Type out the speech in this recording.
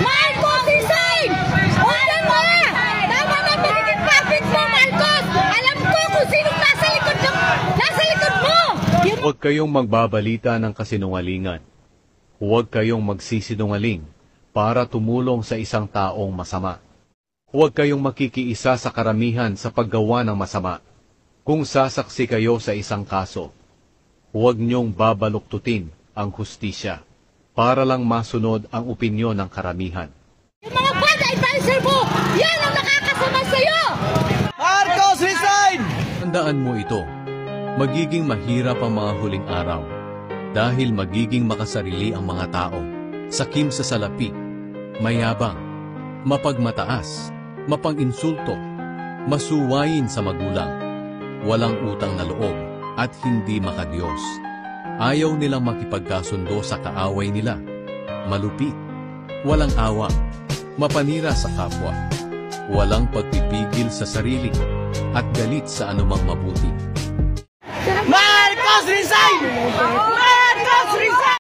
Marcos, resign! Wala mo! Tama na magiging puppet mo, Marcos! Alam ko kung sinong nasa likod mo! Nasa likod mo! Huwag kayong magbabalita ng kasinungalingan. Huwag kayong magsisinungaling para tumulong sa isang taong masama. Huwag kayong makikiisa sa karamihan sa paggawa ng masama. Kung sasaksi kayo sa isang kaso, huwag niyong babaluktutin ang hustisya para lang masunod ang opinyon ng karamihan. Yung mga bad advisor mo, yan ang nakakasama sa'yo! Marcos, resign! Tandaan mo ito, magiging mahirap ang mga huling araw dahil magiging makasarili ang mga tao, sakim sa salapi, mayabang, mapagmataas, mapang-insulto, masuwayin sa magulang, walang utang na loob at hindi makadiyos. Ayaw nilang makipagkasundo sa kaaway nila, malupit, walang awa, mapanira sa kapwa, walang pagpipigil sa sarili at galit sa anumang mabuti. Marcos, resign!